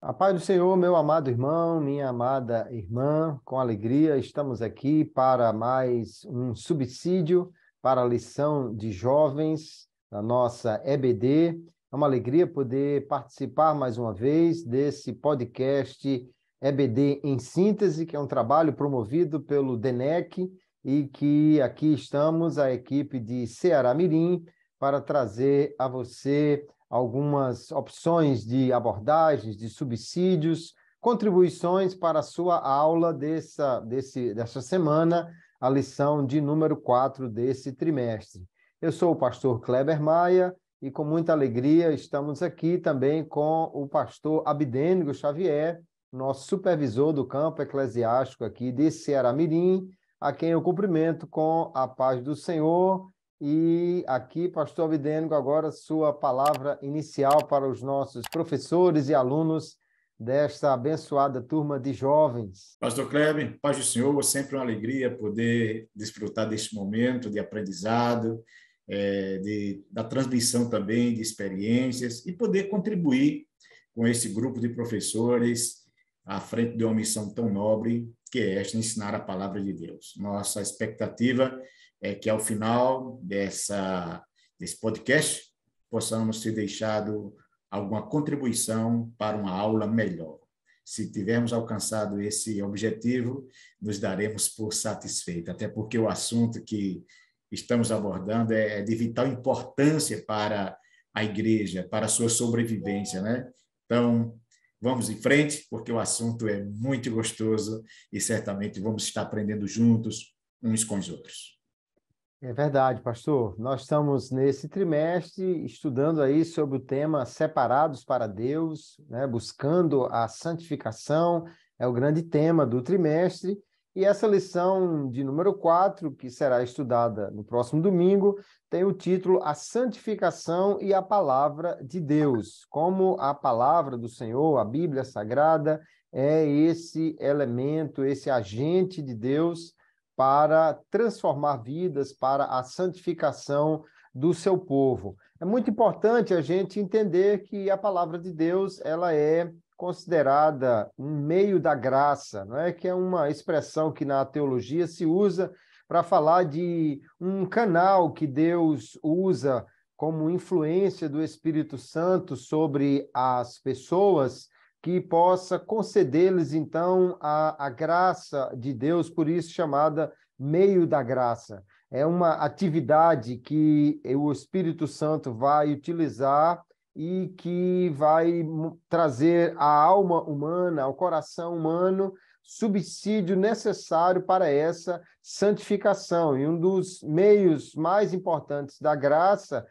A paz do Senhor, meu amado irmão, minha amada irmã, com alegria estamos aqui para mais um subsídio para a lição de jovens da nossa EBD. É uma alegria poder participar mais uma vez desse podcast EBD em Síntese, que é um trabalho promovido pelo DENEC e que aqui estamos, a equipe de Ceará Mirim, para trazer a você algumas opções de abordagens, de subsídios, contribuições para a sua aula dessa semana, a lição de número 4 desse trimestre. Eu sou o pastor Kleber Maia e com muita alegria estamos aqui também com o pastor Abdênigo Xavier, nosso supervisor do campo eclesiástico aqui de Ceará Mirim, a quem eu cumprimento com a paz do Senhor. E aqui, pastor Abdênigo, agora sua palavra inicial para os nossos professores e alunos desta abençoada turma de jovens. Pastor Kleber, paz do Senhor, é sempre uma alegria poder desfrutar deste momento de aprendizado, da transmissão também de experiências e poder contribuir com esse grupo de professores à frente de uma missão tão nobre que é esta, ensinar a palavra de Deus. Nossa expectativa é que ao final desse podcast possamos ter deixado alguma contribuição para uma aula melhor. Se tivermos alcançado esse objetivo, nos daremos por satisfeitos, até porque o assunto que estamos abordando é de vital importância para a igreja, para a sua sobrevivência, né? Então, vamos em frente, porque o assunto é muito gostoso e certamente vamos estar aprendendo juntos uns com os outros. É verdade, pastor. Nós estamos nesse trimestre estudando aí sobre o tema Separados para Deus, né? Buscando a santificação, é o grande tema do trimestre. E essa lição de número 4, que será estudada no próximo domingo, tem o título A Santificação e a Palavra de Deus. Como a palavra do Senhor, a Bíblia Sagrada, é esse elemento, esse agente de Deus para transformar vidas, para a santificação do seu povo. É muito importante a gente entender que a palavra de Deus, ela é considerada um meio da graça, não é? Que é uma expressão que na teologia se usa para falar de um canal que Deus usa como influência do Espírito Santo sobre as pessoas, que possa conceder-lhes, então, a graça de Deus, por isso chamada meio da graça. É uma atividade que o Espírito Santo vai utilizar e que vai trazer à alma humana, ao coração humano, subsídio necessário para essa santificação. E um dos meios mais importantes da graça,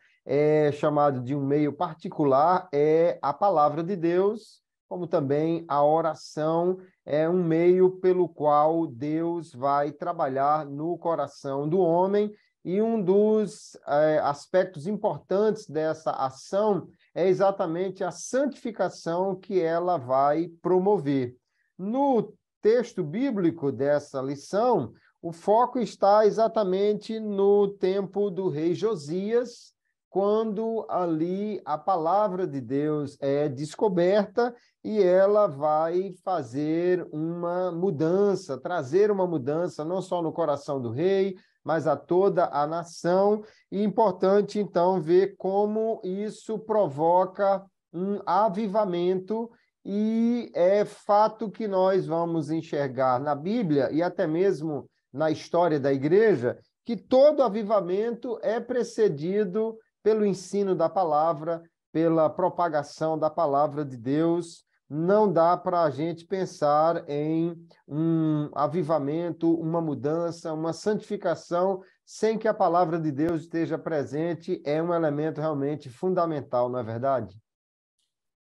chamado de um meio particular, é a palavra de Deus, como também a oração é um meio pelo qual Deus vai trabalhar no coração do homem, e um dos aspectos importantes dessa ação é exatamente a santificação que ela vai promover. No texto bíblico dessa lição, o foco está exatamente no tempo do rei Josias, quando ali a palavra de Deus é descoberta e ela vai fazer uma mudança, trazer uma mudança não só no coração do rei, mas a toda a nação. E é importante, então, ver como isso provoca um avivamento, e é fato que nós vamos enxergar na Bíblia e até mesmo na história da igreja, que todo avivamento é precedido pelo ensino da palavra, pela propagação da palavra de Deus. Não dá para a gente pensar em um avivamento, uma mudança, uma santificação, sem que a palavra de Deus esteja presente. É um elemento realmente fundamental, não é verdade?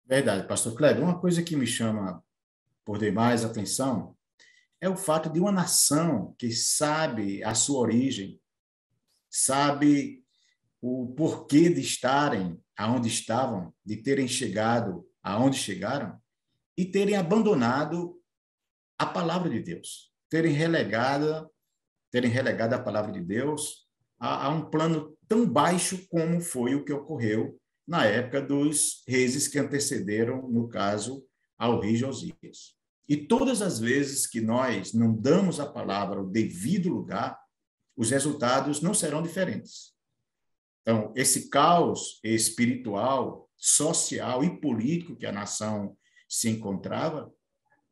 Verdade, pastor Kleber. Uma coisa que me chama por demais atenção é o fato de uma nação que sabe a sua origem, sabe o porquê de estarem aonde estavam, de terem chegado aonde chegaram e terem abandonado a palavra de Deus, terem relegado a palavra de Deus a um plano tão baixo como foi o que ocorreu na época dos reis que antecederam, no caso, ao rei Josias. E todas as vezes que nós não damos à palavra o devido lugar, os resultados não serão diferentes. Então, esse caos espiritual, social e político que a nação se encontrava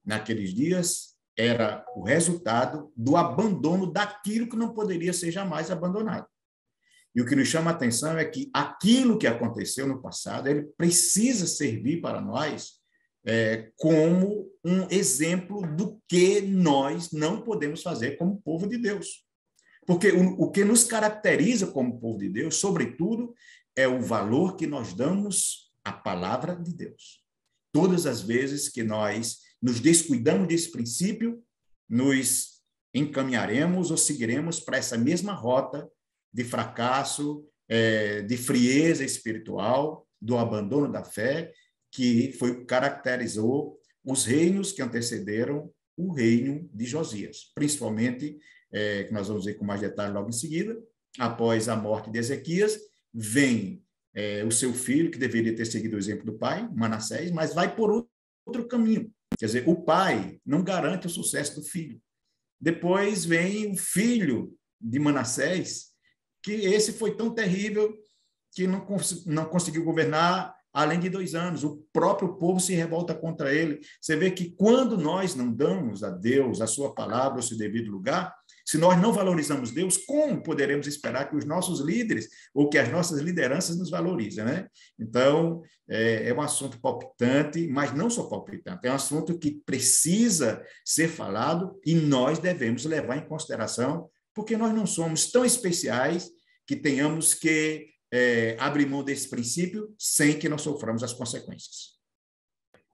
naqueles dias era o resultado do abandono daquilo que não poderia ser jamais abandonado. E o que nos chama a atenção é que aquilo que aconteceu no passado, ele precisa servir para nós como um exemplo do que nós não podemos fazer como povo de Deus. Porque o que nos caracteriza como povo de Deus, sobretudo, é o valor que nós damos à palavra de Deus. Todas as vezes que nós nos descuidamos desse princípio, nos encaminharemos ou seguiremos para essa mesma rota de fracasso, de frieza espiritual, do abandono da fé, que foi o que caracterizou os reinos que antecederam o reino de Josias, principalmente, que nós vamos ver com mais detalhe logo em seguida, após a morte de Ezequias, vem o seu filho, que deveria ter seguido o exemplo do pai, Manassés, mas vai por outro caminho. Quer dizer, o pai não garante o sucesso do filho. Depois vem o filho de Manassés, que esse foi tão terrível que não conseguiu governar além de 2 anos. O próprio povo se revolta contra ele. Você vê que quando nós não damos a Deus a sua palavra, o seu devido lugar, se nós não valorizamos Deus, como poderemos esperar que os nossos líderes ou que as nossas lideranças nos valorizem, né? Então, é um assunto palpitante, mas não só palpitante, é um assunto que precisa ser falado e nós devemos levar em consideração, porque nós não somos tão especiais que tenhamos que abrir mão desse princípio sem que nós soframos as consequências.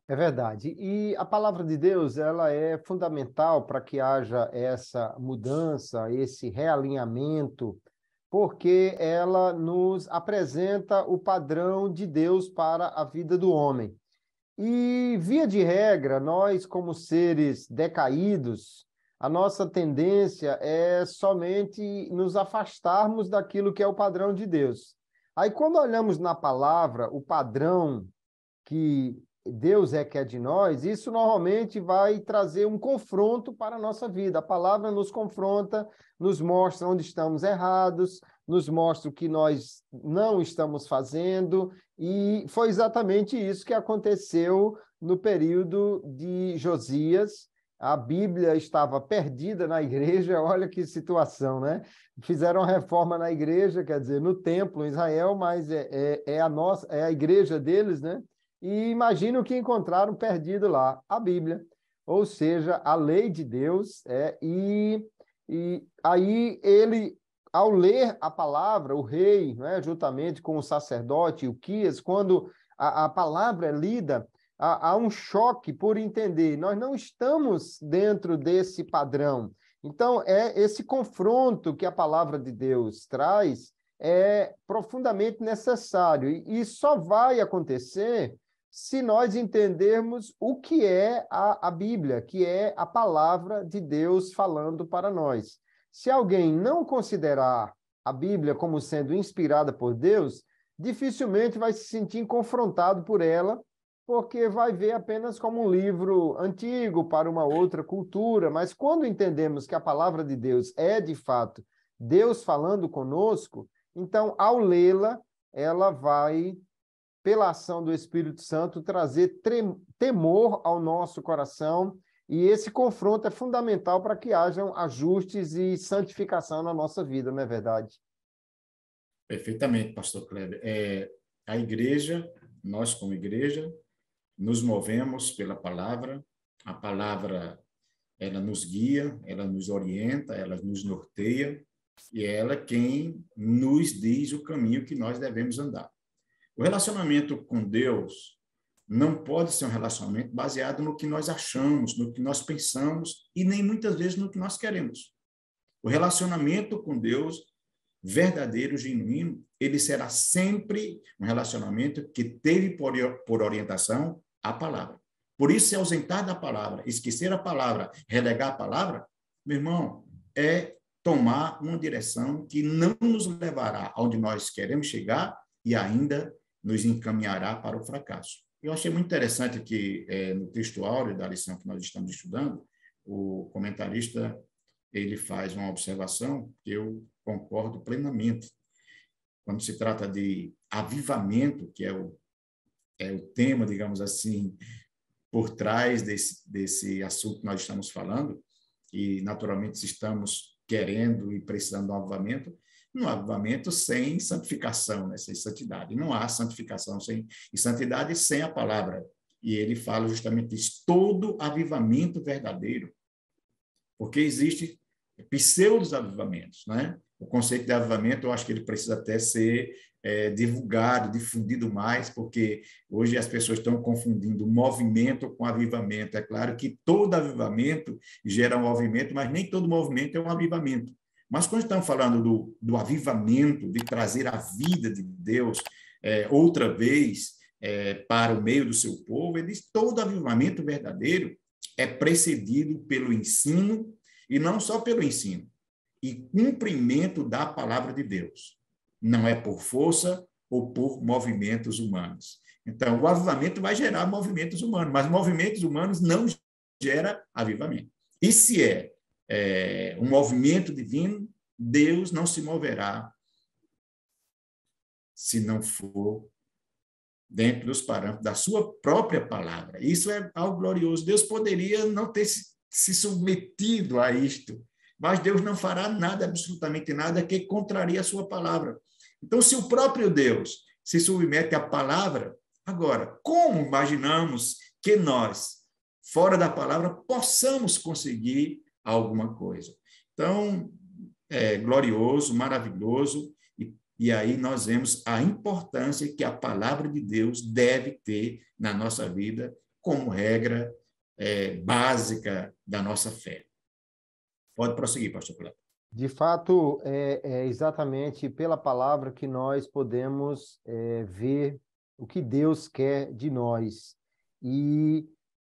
É verdade. E a palavra de Deus, ela é fundamental para que haja essa mudança, esse realinhamento, porque ela nos apresenta o padrão de Deus para a vida do homem. E, via de regra, nós, como seres decaídos, a nossa tendência é somente nos afastarmos daquilo que é o padrão de Deus. Aí, quando olhamos na palavra o padrão que Deus quer de nós, isso normalmente vai trazer um confronto para a nossa vida. A palavra nos confronta, nos mostra onde estamos errados, nos mostra o que nós não estamos fazendo, e foi exatamente isso que aconteceu no período de Josias. A Bíblia estava perdida na igreja, olha que situação, né? Fizeram reforma na igreja, quer dizer, no templo em Israel, mas é a igreja deles, né? E imagina o que encontraram perdido lá, a Bíblia, ou seja, a lei de Deus. E aí ele, ao ler a palavra, o rei, né, juntamente com o sacerdote, Ilquias, quando a palavra é lida, há um choque por entender, nós não estamos dentro desse padrão. Então, esse confronto que a palavra de Deus traz é profundamente necessário, e só vai acontecer se nós entendermos o que é a Bíblia, que é a palavra de Deus falando para nós. Se alguém não considerar a Bíblia como sendo inspirada por Deus, dificilmente vai se sentir confrontado por ela, porque vai ver apenas como um livro antigo para uma outra cultura. Mas quando entendemos que a palavra de Deus é, de fato, Deus falando conosco, então, ao lê-la, ela vai, pela ação do Espírito Santo, trazer temor ao nosso coração, e esse confronto é fundamental para que hajam ajustes e santificação na nossa vida, não é verdade? Perfeitamente, pastor Kleber. A igreja, nós como igreja, nos movemos pela palavra, a palavra ela nos guia, ela nos orienta, ela nos norteia, e ela é quem nos diz o caminho que nós devemos andar. O relacionamento com Deus não pode ser um relacionamento baseado no que nós achamos, no que nós pensamos e nem muitas vezes no que nós queremos. O relacionamento com Deus, verdadeiro, genuíno, ele será sempre um relacionamento que teve por orientação a palavra. Por isso, se ausentar da palavra, esquecer a palavra, relegar a palavra, meu irmão, é tomar uma direção que não nos levará aonde nós queremos chegar e ainda nos encaminhará para o fracasso. Eu achei muito interessante que, no texto áureo da lição que nós estamos estudando, o comentarista ele faz uma observação que eu concordo plenamente. Quando se trata de avivamento, que é o tema, digamos assim, por trás desse assunto que nós estamos falando, e naturalmente se estamos querendo e precisando de um avivamento, um avivamento sem santificação, né? Sem santidade. Não há santificação e santidade sem a palavra. E ele fala justamente isso, todo avivamento verdadeiro, porque existe pseudos avivamentos, né? O conceito de avivamento, eu acho que ele precisa até ser divulgado, difundido mais, porque hoje as pessoas estão confundindo movimento com avivamento. É claro que todo avivamento gera um movimento, mas nem todo movimento é um avivamento. Mas quando estamos falando do avivamento, de trazer a vida de Deus outra vez para o meio do seu povo, ele diz todo avivamento verdadeiro é precedido pelo ensino, e não só pelo ensino, e cumprimento da palavra de Deus. Não é por força ou por movimentos humanos. Então, o avivamento vai gerar movimentos humanos, mas movimentos humanos não geram avivamento. E se um movimento divino, Deus não se moverá se não for dentro dos parâmetros da sua própria palavra. Isso é algo glorioso. Deus poderia não ter se submetido a isto, mas Deus não fará nada, absolutamente nada, que contraria a sua palavra. Então, se o próprio Deus se submete à palavra, agora, como imaginamos que nós, fora da palavra, possamos conseguir alguma coisa? Então, é glorioso, maravilhoso, e aí nós vemos a importância que a palavra de Deus deve ter na nossa vida como regra básica da nossa fé. Pode prosseguir, pastor Cleber. De fato, é exatamente pela palavra que nós podemos ver o que Deus quer de nós. E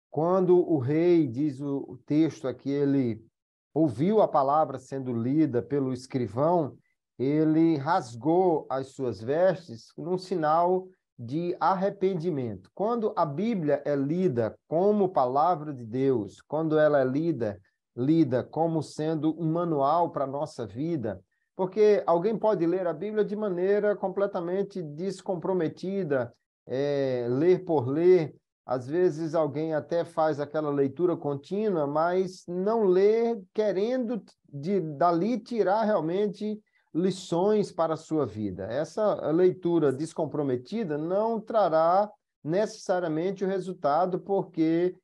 quando o rei, diz o texto aqui, ele ouviu a palavra sendo lida pelo escrivão, ele rasgou as suas vestes num sinal de arrependimento. Quando a Bíblia é lida como palavra de Deus, quando ela é lida como sendo um manual para a nossa vida, porque alguém pode ler a Bíblia de maneira completamente descomprometida, ler por ler. Às vezes alguém até faz aquela leitura contínua, mas não lê querendo dali tirar realmente lições para a sua vida. Essa leitura descomprometida não trará necessariamente o resultado, porque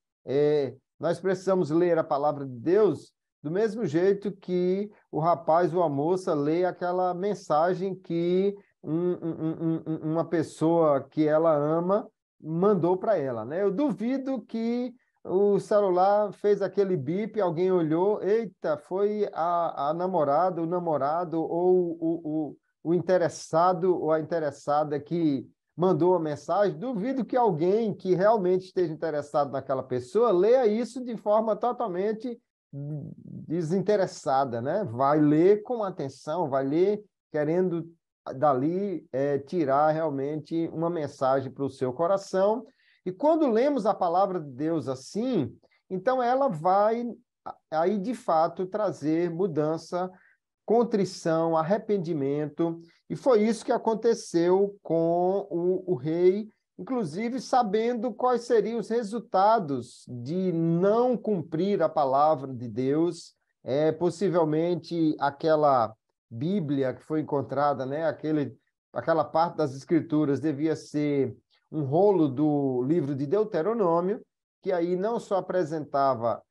nós precisamos ler a palavra de Deus do mesmo jeito que o rapaz ou a moça lê aquela mensagem que uma pessoa que ela ama mandou para ela, né? Eu duvido que o celular fez aquele bip, alguém olhou, eita, foi a namorada, o namorado ou o interessado ou a interessada que mandou a mensagem. Duvido que alguém que realmente esteja interessado naquela pessoa leia isso de forma totalmente desinteressada, né? Vai ler com atenção, vai ler querendo dali tirar realmente uma mensagem para o seu coração. E quando lemos a palavra de Deus assim, então ela vai aí de fato trazer mudança, contrição, arrependimento, e foi isso que aconteceu com o rei, inclusive sabendo quais seriam os resultados de não cumprir a palavra de Deus. Possivelmente aquela Bíblia que foi encontrada, né, aquela parte das Escrituras devia ser um rolo do livro de Deuteronômio, que aí não só apresentava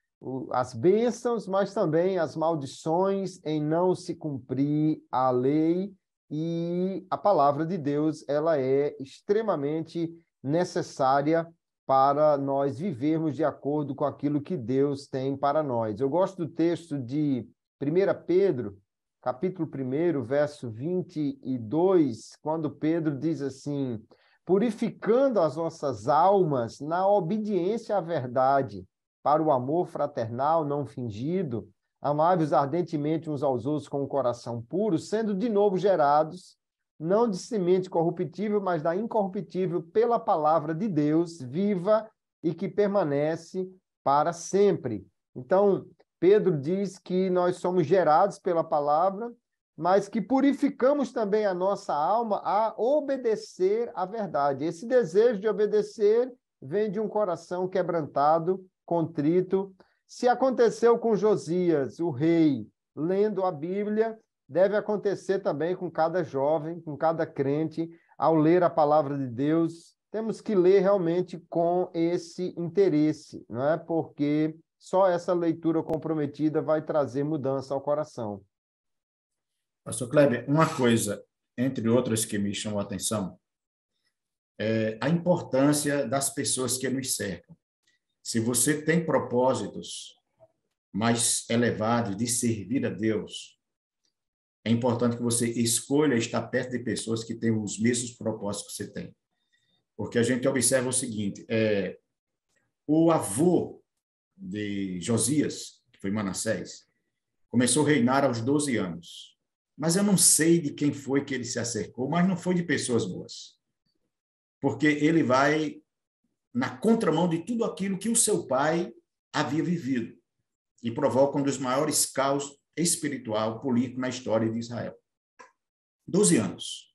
as bênçãos, mas também as maldições em não se cumprir a lei, e a palavra de Deus ela é extremamente necessária para nós vivermos de acordo com aquilo que Deus tem para nós. Eu gosto do texto de 1 Pedro, capítulo 1, verso 22, quando Pedro diz assim: purificando as nossas almas na obediência à verdade, para o amor fraternal não fingido, amai-vos ardentemente uns aos outros com o coração puro, sendo de novo gerados não de semente corruptível, mas da incorruptível pela palavra de Deus, viva e que permanece para sempre. Então, Pedro diz que nós somos gerados pela palavra, mas que purificamos também a nossa alma a obedecer à verdade. Esse desejo de obedecer vem de um coração quebrantado, contrito. Se aconteceu com Josias, o rei, lendo a Bíblia, deve acontecer também com cada jovem, com cada crente, ao ler a palavra de Deus. Temos que ler realmente com esse interesse, não é? Porque só essa leitura comprometida vai trazer mudança ao coração. Pastor Kleber, uma coisa, entre outras, que me chamou a atenção, é a importância das pessoas que nos cercam. Se você tem propósitos mais elevados de servir a Deus, é importante que você escolha estar perto de pessoas que têm os mesmos propósitos que você tem. Porque a gente observa o seguinte, o avô de Josias, que foi Manassés, começou a reinar aos 12 anos. Mas eu não sei de quem foi que ele se acercou, mas não foi de pessoas boas. Porque ele vai na contramão de tudo aquilo que o seu pai havia vivido e provoca um dos maiores caos espiritual, político na história de Israel. 12 anos.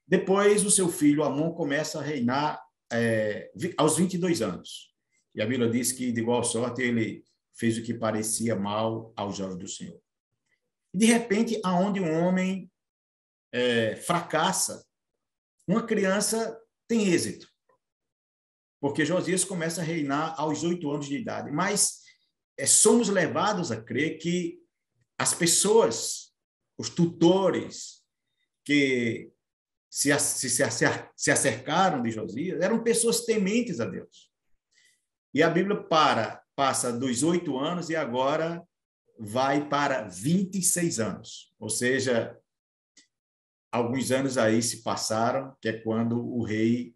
Depois, o seu filho Amon começa a reinar aos 22 anos. E a Bíblia diz que, de igual sorte, ele fez o que parecia mal aos olhos do Senhor. De repente, aonde um homem fracassa, uma criança tem êxito. Porque Josias começa a reinar aos 8 anos de idade. Mas somos levados a crer que as pessoas, os tutores que se acercaram de Josias, eram pessoas tementes a Deus. E a Bíblia passa dos 8 anos e agora vai para 26 anos. Ou seja, alguns anos aí se passaram, que é quando o rei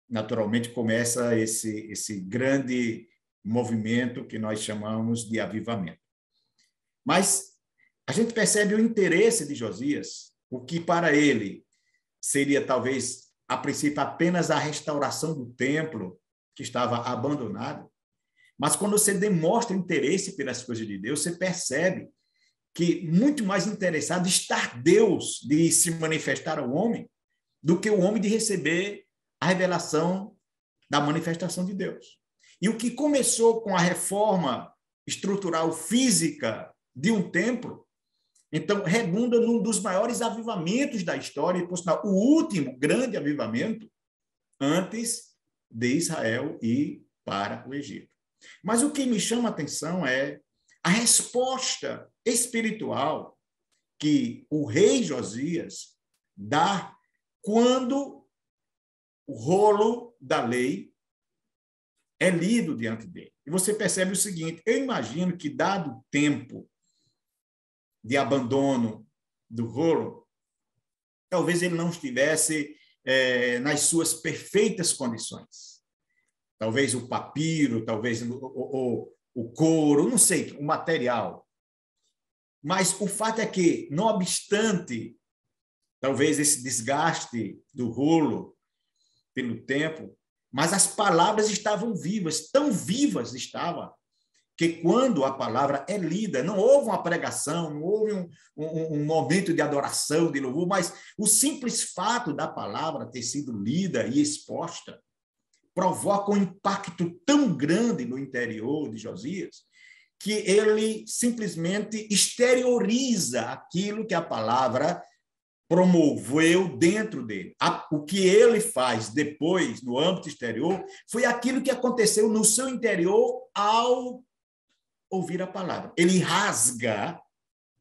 naturalmente começa esse grande movimento que nós chamamos de avivamento. Mas a gente percebe o interesse de Josias, o que para ele seria talvez, a princípio, apenas a restauração do templo, que estava abandonado. Mas quando você demonstra interesse pelas coisas de Deus, você percebe que muito mais interessado está Deus de se manifestar ao homem do que o homem de receber a revelação da manifestação de Deus. E o que começou com a reforma estrutural física de um templo, então redunda num dos maiores avivamentos da história, e, por sinal, o último grande avivamento antes de Israel ir para o Egito. Mas o que me chama a atenção é a resposta espiritual que o rei Josias dá quando o rolo da lei é lido diante dele. E você percebe o seguinte, eu imagino que, dado o tempo de abandono do rolo, talvez ele não estivesse nas suas perfeitas condições. Talvez o papiro, talvez o couro, não sei, o material. Mas o fato é que, não obstante, talvez esse desgaste do rolo pelo tempo, mas as palavras estavam vivas, tão vivas estavam, que quando a palavra é lida, não houve uma pregação, não houve um momento de adoração, de louvor, mas o simples fato da palavra ter sido lida e exposta provoca um impacto tão grande no interior de Josias que ele simplesmente exterioriza aquilo que a palavra promoveu dentro dele. O que ele faz depois, no âmbito exterior, foi aquilo que aconteceu no seu interior ao ouvir a palavra. Ele rasga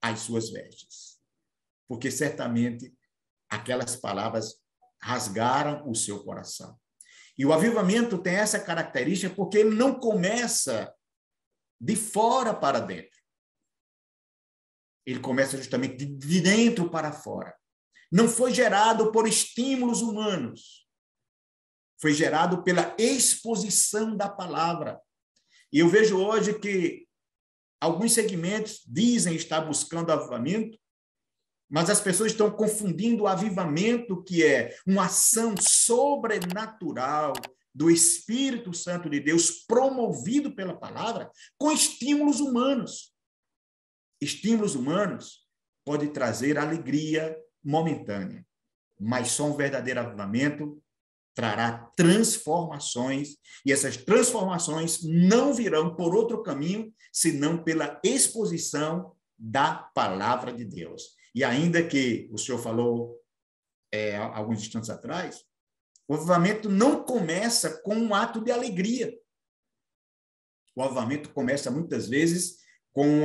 as suas vestes, porque certamente aquelas palavras rasgaram o seu coração. E o avivamento tem essa característica porque ele não começa de fora para dentro. Ele começa justamente de dentro para fora. Não foi gerado por estímulos humanos. Foi gerado pela exposição da palavra. E eu vejo hoje que alguns segmentos dizem estar buscando avivamento, Mas as pessoas estão confundindo o avivamento, que é uma ação sobrenatural do Espírito Santo de Deus, promovido pela palavra, com estímulos humanos. Estímulos humanos podem trazer alegria momentânea, mas só um verdadeiro avivamento trará transformações, e essas transformações não virão por outro caminho, senão pela exposição da palavra de Deus. E ainda que o senhor falou alguns instantes atrás, o avivamento não começa com um ato de alegria. O avivamento começa muitas vezes com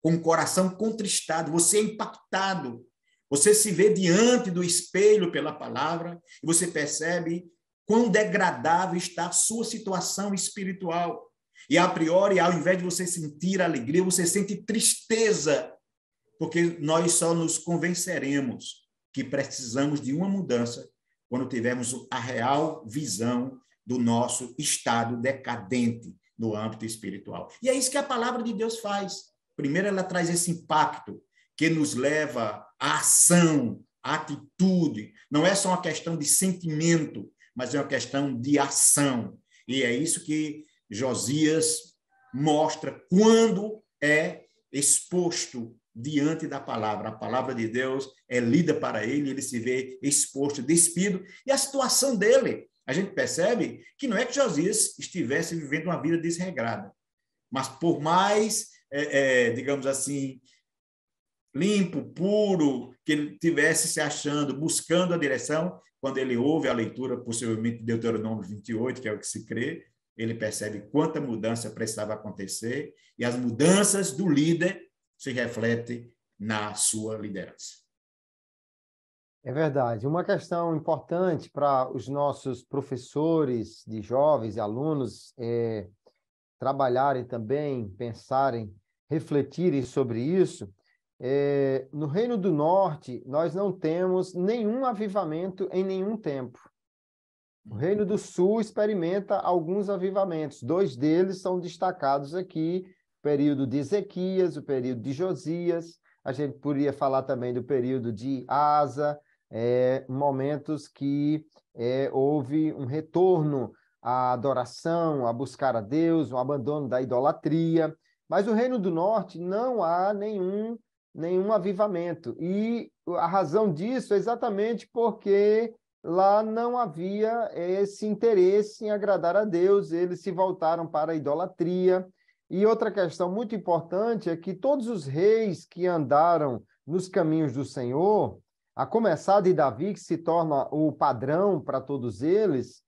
um coração contristado, você é impactado, você se vê diante do espelho pela palavra e você percebe quão degradável está a sua situação espiritual. E, a priori, ao invés de você sentir alegria, você sente tristeza, porque nós só nos convenceremos que precisamos de uma mudança quando tivermos a real visão do nosso estado decadente no âmbito espiritual. E é isso que a palavra de Deus faz. Primeiro, ela traz esse impacto que nos leva à ação, à atitude. Não é só uma questão de sentimento, mas é uma questão de ação. E é isso que Josias mostra quando é exposto diante da palavra. A palavra de Deus é lida para ele, ele se vê exposto, despido. E a situação dele, a gente percebe que não é que Josias estivesse vivendo uma vida desregrada, mas por mais, digamos assim, limpo, puro, que ele tivesse se achando, buscando a direção, quando ele ouve a leitura, possivelmente de Deuteronômio 28, que é o que se crê, ele percebe quanta mudança precisava acontecer, e as mudanças do líder se refletem na sua liderança. É verdade. Uma questão importante para os nossos professores de jovens e alunos trabalharem também, pensarem, refletirem sobre isso. No Reino do Norte, nós não temos nenhum avivamento em nenhum tempo. O Reino do Sul experimenta alguns avivamentos. 2 deles são destacados aqui, o período de Ezequias, o período de Josias. A gente poderia falar também do período de Asa, momentos que houve um retorno à adoração, a buscar a Deus, um abandono da idolatria. Mas o Reino do Norte não há nenhum avivamento. E a razão disso é exatamente porque lá não havia esse interesse em agradar a Deus, eles se voltaram para a idolatria. E outra questão muito importante é que todos os reis que andaram nos caminhos do Senhor, a começar de Davi, que se torna o padrão para todos eles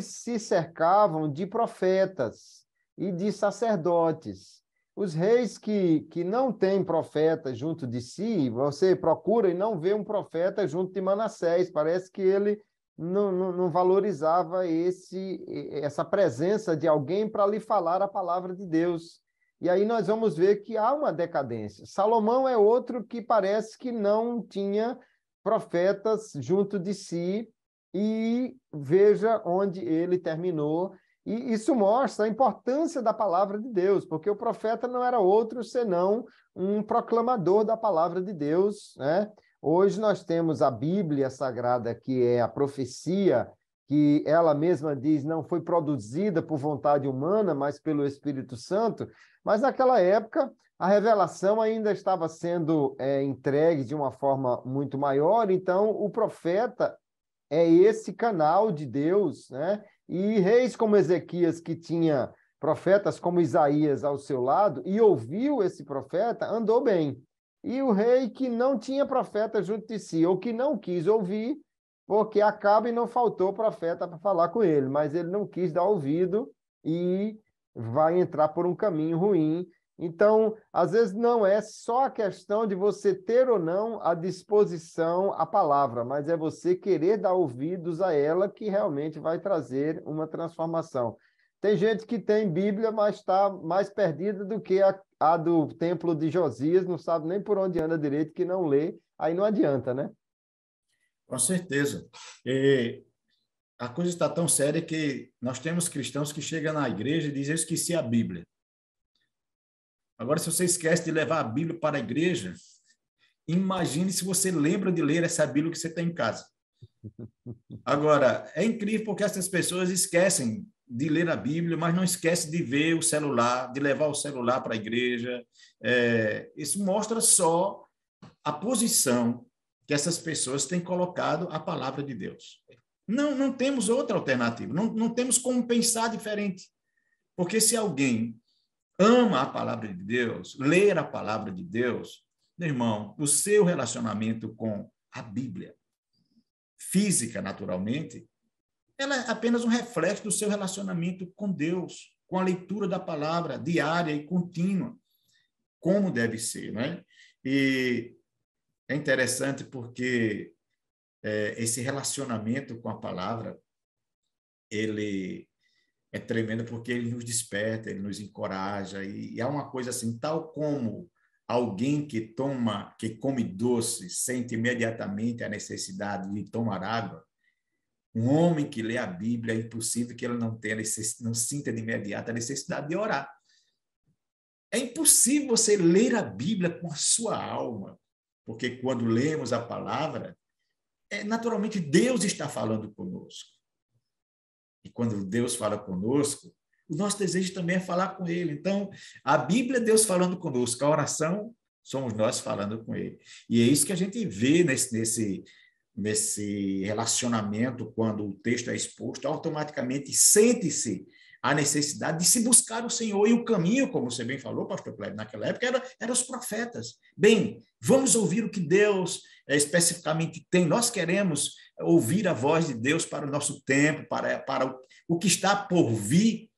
se cercavam de profetas e de sacerdotes. Os reis que não têm profeta junto de si, você procura e não vê um profeta junto de Manassés. Parece que ele não valorizava essa presença de alguém para lhe falar a palavra de Deus. E aí nós vamos ver que há uma decadência. Salomão é outro que parece que não tinha profetas junto de si, e veja onde ele terminou. E isso mostra a importância da palavra de Deus, porque o profeta não era outro senão um proclamador da palavra de Deus, né? Hoje nós temos a Bíblia Sagrada, que é a profecia, que ela mesma diz não foi produzida por vontade humana, mas pelo Espírito Santo. Mas naquela época, a revelação ainda estava sendo entregue de uma forma muito maior, então o profeta é esse canal de Deus, né? E reis como Ezequias, que tinha profetas como Isaías ao seu lado, e ouviu esse profeta, andou bem. E o rei que não tinha profeta junto de si, ou que não quis ouvir, porque Acabe não faltou profeta para falar com ele, mas ele não quis dar ouvido e vai entrar por um caminho ruim. Então, às vezes não é só a questão de você ter ou não a disposição à palavra, mas é você querer dar ouvidos a ela que realmente vai trazer uma transformação. Tem gente que tem Bíblia, mas está mais perdida do que a do templo de Josias, não sabe nem por onde anda direito, que não lê, aí não adianta, né? Com certeza. A coisa está tão séria que nós temos cristãos que chegam na igreja e dizem: eu esqueci a Bíblia. Agora, se você esquece de levar a Bíblia para a igreja, Imagine se você lembra de ler essa Bíblia que você tem em casa. Agora, é incrível porque essas pessoas esquecem de ler a Bíblia, mas não esquecem de ver o celular, de levar o celular para a igreja. Isso mostra só a posição que essas pessoas têm colocado a palavra de Deus. Não temos outra alternativa, não temos como pensar diferente. Porque se alguém ama a palavra de Deus, ler a palavra de Deus, meu irmão, o seu relacionamento com a Bíblia, física, naturalmente, ela é apenas um reflexo do seu relacionamento com Deus, com a leitura da palavra diária e contínua, como deve ser, né? E é interessante porque esse relacionamento com a palavra, ele é tremendo porque ele nos desperta, ele nos encoraja, e é uma coisa assim, tal como alguém que come doce, sente imediatamente a necessidade de tomar água, um homem que lê a Bíblia, é impossível que ele não sinta de imediato a necessidade de orar. É impossível você ler a Bíblia com a sua alma, porque quando lemos a palavra, naturalmente Deus está falando conosco. E quando Deus fala conosco, o nosso desejo também é falar com Ele. Então, a Bíblia é Deus falando conosco, a oração somos nós falando com Ele. E é isso que a gente vê nesse relacionamento, quando o texto é exposto, automaticamente sente-se a necessidade de se buscar o Senhor. E o caminho, como você bem falou, pastor Cleber, naquela época, era os profetas. Bem, vamos ouvir o que Deus especificamente tem. Nós queremos ouvir a voz de Deus para o nosso tempo, para o que está por vir.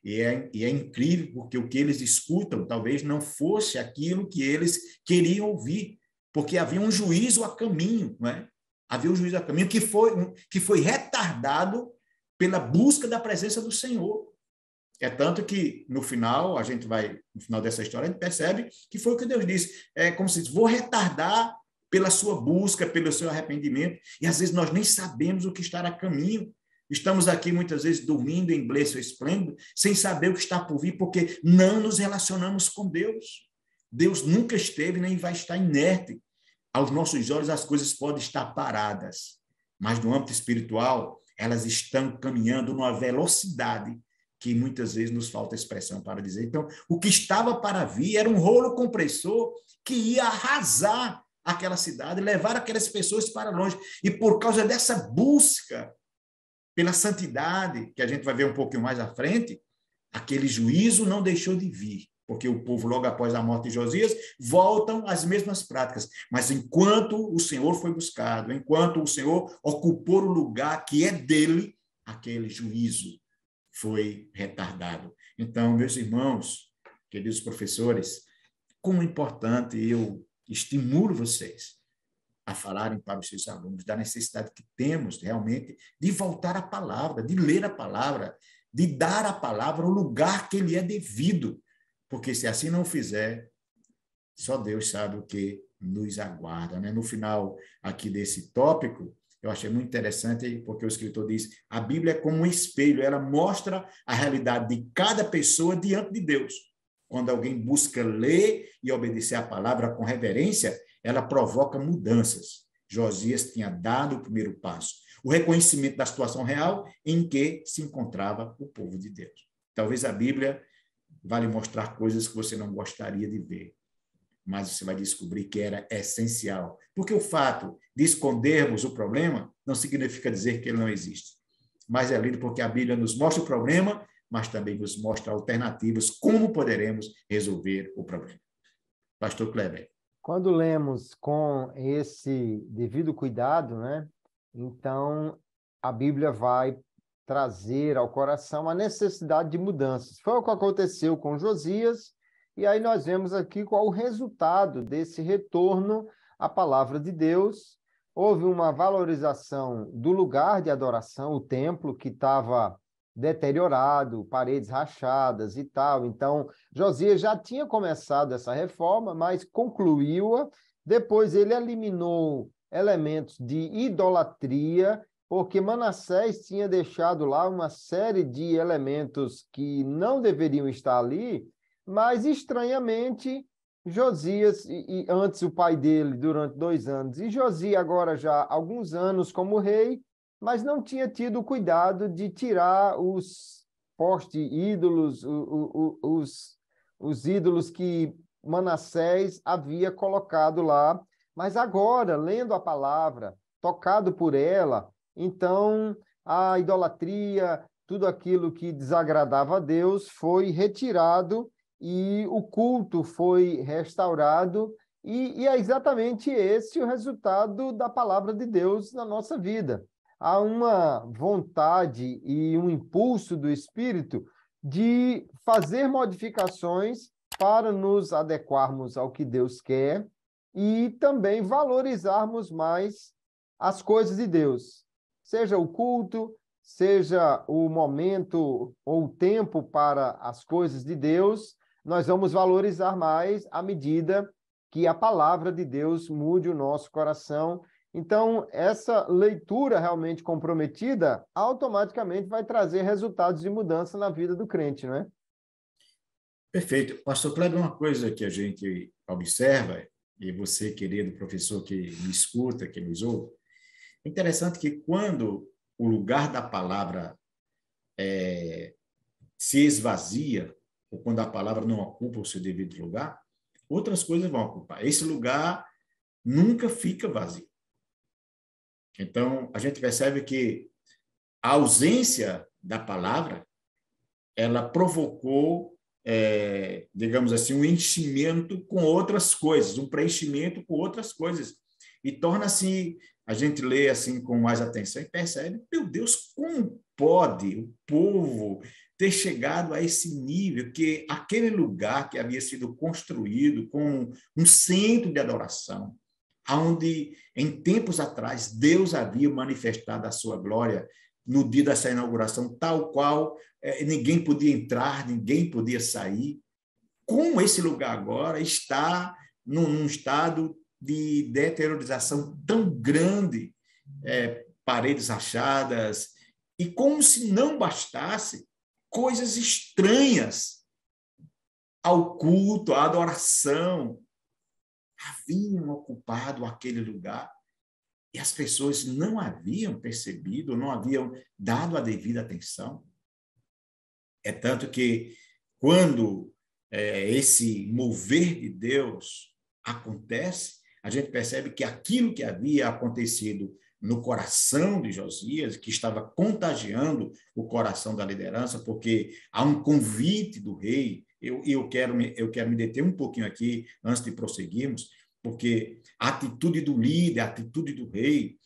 E é incrível, porque o que eles escutam talvez não fosse aquilo que eles queriam ouvir, porque havia um juízo a caminho, não é? Havia um juízo a caminho que foi retardado pela busca da presença do Senhor. É tanto que, no final dessa história, a gente percebe que foi o que Deus disse. É como se diz, vou retardar pela sua busca, pelo seu arrependimento, e às vezes nós nem sabemos o que está a caminho. Estamos aqui muitas vezes dormindo em berço esplêndido, sem saber o que está por vir, porque não nos relacionamos com Deus. Deus nunca esteve nem vai estar inerte. Aos nossos olhos as coisas podem estar paradas, mas no âmbito espiritual elas estão caminhando numa velocidade que muitas vezes nos falta expressão para dizer. Então, o que estava para vir era um rolo compressor que ia arrasar aquela cidade, levar aquelas pessoas para longe. E por causa dessa busca pela santidade, que a gente vai ver um pouquinho mais à frente, aquele juízo não deixou de vir, porque o povo, logo após a morte de Josias, voltam às mesmas práticas. Mas enquanto o Senhor foi buscado, enquanto o Senhor ocupou o lugar que é dele, aquele juízo foi retardado. Então, meus irmãos, queridos professores, como é importante, eu estimulo vocês a falarem para os seus alunos da necessidade que temos realmente de voltar à palavra, de ler a palavra, de dar à palavra o lugar que lhe é devido, porque se assim não fizer, só Deus sabe o que nos aguarda, né? No final aqui desse tópico, eu achei muito interessante, porque o escritor diz, a Bíblia é como um espelho, ela mostra a realidade de cada pessoa diante de Deus. Quando alguém busca ler e obedecer a palavra com reverência, ela provoca mudanças. Josias tinha dado o primeiro passo, o reconhecimento da situação real em que se encontrava o povo de Deus. Talvez a Bíblia vá lhe mostrar coisas que você não gostaria de ver, mas você vai descobrir que era essencial. Porque o fato de escondermos o problema não significa dizer que ele não existe. Mas é lindo porque a Bíblia nos mostra o problema, mas também nos mostra alternativas, como poderemos resolver o problema. Pastor Kleber. Quando lemos com esse devido cuidado, né? Então, a Bíblia vai trazer ao coração a necessidade de mudanças. Foi o que aconteceu com Josias, e aí nós vemos aqui qual o resultado desse retorno à palavra de Deus. Houve uma valorização do lugar de adoração, o templo que estava deteriorado, paredes rachadas e tal. Então, Josias já tinha começado essa reforma, mas concluiu-a. Depois ele eliminou elementos de idolatria, porque Manassés tinha deixado lá uma série de elementos que não deveriam estar ali, mas estranhamente Josias, e antes o pai dele durante 2 anos, e Josias agora já há alguns anos como rei, mas não tinha tido o cuidado de tirar os postes ídolos, os ídolos que Manassés havia colocado lá. Mas agora, lendo a palavra, tocado por ela, então a idolatria, tudo aquilo que desagradava a Deus foi retirado e o culto foi restaurado, e é exatamente esse o resultado da palavra de Deus na nossa vida. Há uma vontade e um impulso do Espírito de fazer modificações para nos adequarmos ao que Deus quer e também valorizarmos mais as coisas de Deus, seja o culto, seja o momento ou o tempo para as coisas de Deus. Nós vamos valorizar mais à medida que a palavra de Deus mude o nosso coração. Então, essa leitura realmente comprometida automaticamente vai trazer resultados de mudança na vida do crente, não é? Perfeito. Pastor Kleber, uma coisa que a gente observa, e você, querido professor que me escuta, que nos ouve, é interessante que quando o lugar da palavra se esvazia, ou quando a palavra não ocupa o seu devido lugar, outras coisas vão ocupar. Esse lugar nunca fica vazio. Então, a gente percebe que a ausência da palavra, ela provocou, digamos assim, um enchimento com outras coisas, um preenchimento com outras coisas. E torna-se, a gente lê assim com mais atenção e percebe, meu Deus, como pode o povo ter chegado a esse nível que aquele lugar que havia sido construído como um centro de adoração, onde em tempos atrás Deus havia manifestado a sua glória no dia dessa inauguração, tal qual ninguém podia entrar, ninguém podia sair. Como esse lugar agora está num estado de deteriorização tão grande, paredes rachadas, e como se não bastasse, coisas estranhas ao culto, à adoração, haviam ocupado aquele lugar e as pessoas não haviam percebido, não haviam dado a devida atenção. É tanto que, quando esse mover de Deus acontece, a gente percebe que aquilo que havia acontecido no coração de Josias, que estava contagiando o coração da liderança, porque há um convite do rei. Eu quero me deter um pouquinho aqui, antes de prosseguirmos, porque a atitude do líder, a atitude do rei,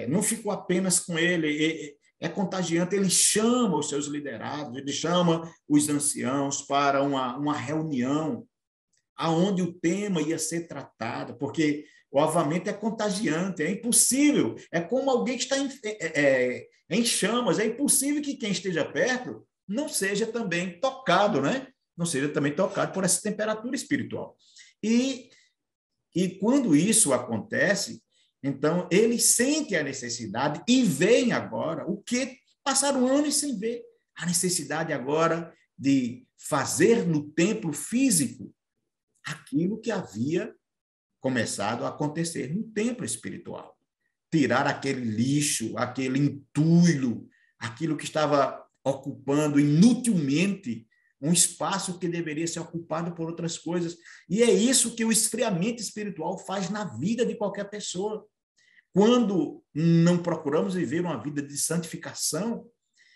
não ficou apenas com ele, é contagiante. Ele chama os seus liderados, ele chama os anciãos para uma reunião aonde o tema ia ser tratado, porque o avivamento é contagiante, é impossível, é como alguém que está em chamas, é impossível que quem esteja perto não seja também tocado, né? Não seja também tocado por essa temperatura espiritual. E quando isso acontece, então ele sente a necessidade e vem agora o que passaram anos sem ver, a necessidade agora de fazer no templo físico aquilo que havia começado a acontecer no templo espiritual. Tirar aquele lixo, aquele entulho, aquilo que estava ocupando inutilmente um espaço que deveria ser ocupado por outras coisas. E é isso que o esfriamento espiritual faz na vida de qualquer pessoa. Quando não procuramos viver uma vida de santificação,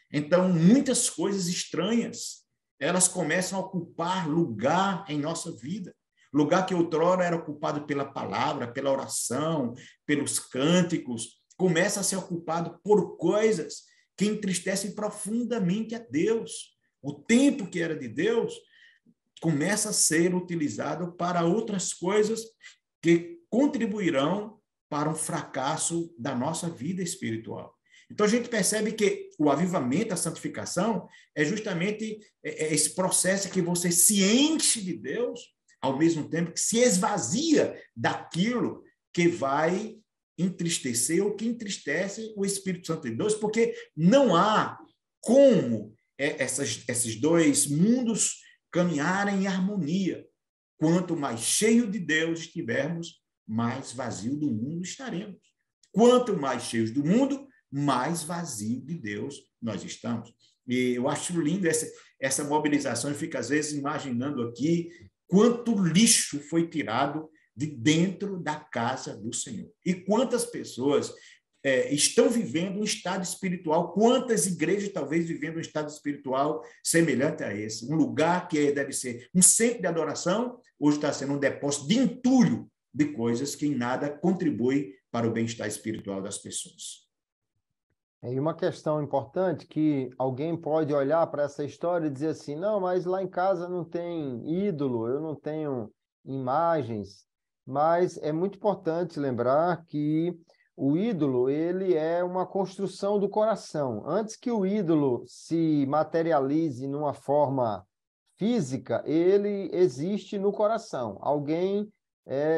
então muitas coisas estranhas, elas começam a ocupar lugar em nossa vida. Lugar que outrora era ocupado pela palavra, pela oração, pelos cânticos, começa a ser ocupado por coisas que entristecem profundamente a Deus. O tempo que era de Deus começa a ser utilizado para outras coisas que contribuirão para um fracasso da nossa vida espiritual. Então, a gente percebe que o avivamento, a santificação, é justamente esse processo que você se enche de Deus, ao mesmo tempo que se esvazia daquilo que vai entristecer ou que entristece o Espírito Santo de Deus, porque não há como esses dois mundos caminharem em harmonia. Quanto mais cheio de Deus estivermos, mais vazio do mundo estaremos. Quanto mais cheios do mundo, mais vazio de Deus nós estamos. E eu acho lindo essa mobilização. Eu fico, às vezes, imaginando aqui quanto lixo foi tirado de dentro da casa do Senhor. E quantas pessoas estão vivendo um estado espiritual, quantas igrejas talvez vivendo um estado espiritual semelhante a esse. Um lugar que deve ser um centro de adoração, hoje está sendo um depósito de entulho de coisas que em nada contribuem para o bem-estar espiritual das pessoas. E uma questão importante que alguém pode olhar para essa história e dizer assim, não, mas lá em casa não tem ídolo, eu não tenho imagens, mas é muito importante lembrar que o ídolo, ele é uma construção do coração. Antes que o ídolo se materialize numa forma física, ele existe no coração. Alguém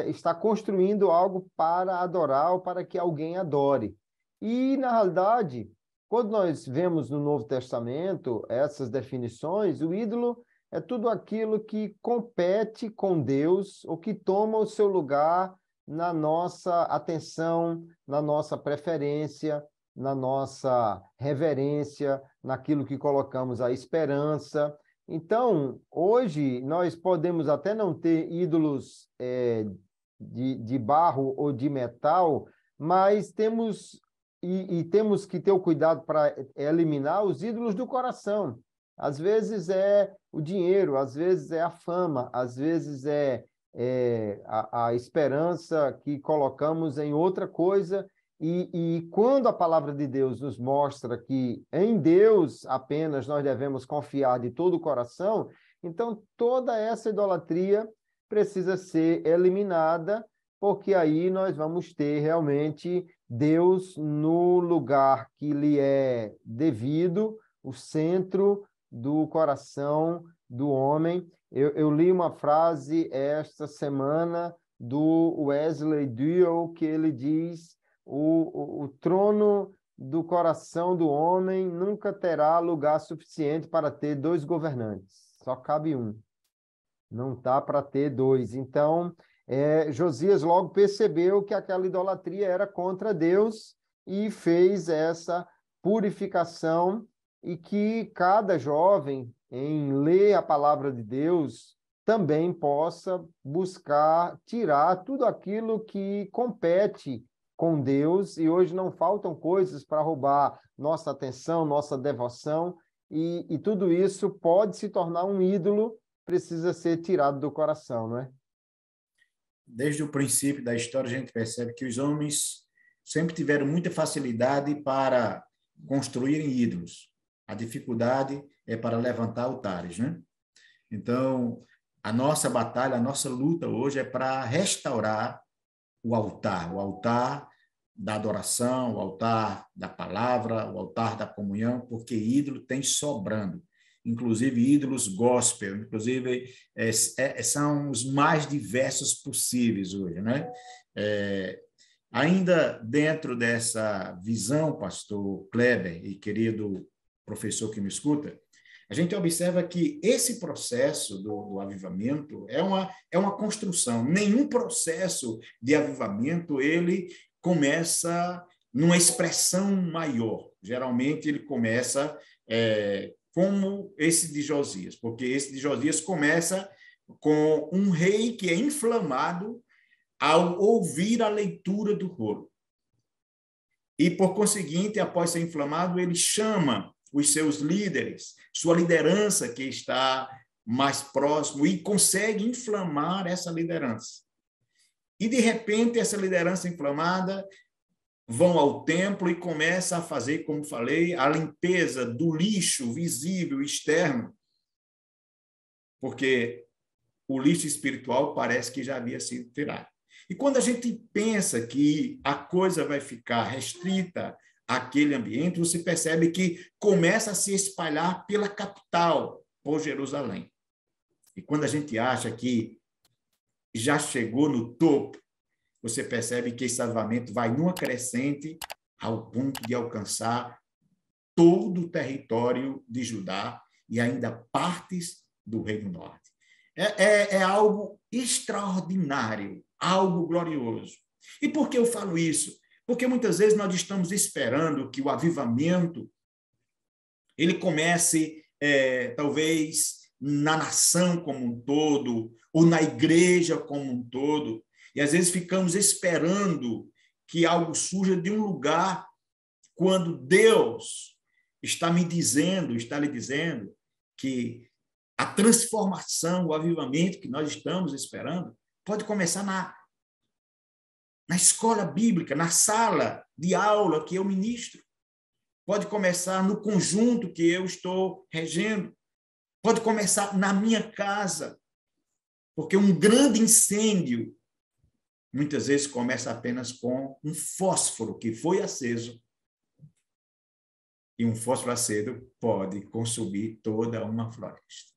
está construindo algo para adorar ou para que alguém adore. E, na realidade, quando nós vemos no Novo Testamento essas definições, o ídolo é tudo aquilo que compete com Deus ou que toma o seu lugar na nossa atenção, na nossa preferência, na nossa reverência, naquilo que colocamos a esperança. Então, hoje, nós podemos até não ter ídolos de barro ou de metal, mas temos temos que ter o cuidado para eliminar os ídolos do coração. Às vezes é o dinheiro, às vezes é a fama, às vezes é a esperança que colocamos em outra coisa. E quando a palavra de Deus nos mostra que em Deus apenas nós devemos confiar de todo o coração, então toda essa idolatria precisa ser eliminada, porque aí nós vamos ter realmente Deus no lugar que lhe é devido, o centro do coração do homem. Eu li uma frase esta semana do Wesley Duell, que ele diz: o trono do coração do homem nunca terá lugar suficiente para ter dois governantes. Só cabe um. Não dá para ter dois. Então, Josias logo percebeu que aquela idolatria era contra Deus e fez essa purificação, e que cada jovem, em ler a palavra de Deus, também possa buscar tirar tudo aquilo que compete com Deus. E hoje não faltam coisas para roubar nossa atenção, nossa devoção, e tudo isso pode se tornar um ídolo, precisa ser tirado do coração, não é? Desde o princípio da história, a gente percebe que os homens sempre tiveram muita facilidade para construírem ídolos. A dificuldade é para levantar altares, né? Então, a nossa batalha, a nossa luta hoje é para restaurar o altar da adoração, o altar da palavra, o altar da comunhão, porque ídolo tem sobrando. Inclusive ídolos gospel, inclusive são os mais diversos possíveis hoje, né? Ainda dentro dessa visão, pastor Kleber e querido professor que me escuta, a gente observa que esse processo do avivamento é uma construção. Nenhum processo de avivamento ele começa numa expressão maior. Geralmente ele começa como esse de Josias, porque esse de Josias começa com um rei que é inflamado ao ouvir a leitura do rolo. E, por conseguinte, após ser inflamado, ele chama os seus líderes, sua liderança que está mais próximo, e consegue inflamar essa liderança. E, de repente, essa liderança inflamada vão ao templo e começa a fazer, como falei, a limpeza do lixo visível externo, porque o lixo espiritual parece que já havia sido tirado. E quando a gente pensa que a coisa vai ficar restrita àquele ambiente, você percebe que começa a se espalhar pela capital, por Jerusalém. E quando a gente acha que já chegou no topo, você percebe que esse avivamento vai numa crescente ao ponto de alcançar todo o território de Judá e ainda partes do Reino Norte. É algo extraordinário, algo glorioso. E por que eu falo isso? Porque muitas vezes nós estamos esperando que o avivamento ele comece, talvez, na nação como um todo, ou na igreja como um todo, e às vezes ficamos esperando que algo surja de um lugar, quando Deus está me dizendo, está lhe dizendo, que a transformação, o avivamento que nós estamos esperando, pode começar na escola bíblica, na sala de aula que eu ministro. Pode começar no conjunto que eu estou regendo. Pode começar na minha casa. Porque um grande incêndio, muitas vezes, começa apenas com um fósforo que foi aceso. E um fósforo aceso pode consumir toda uma floresta.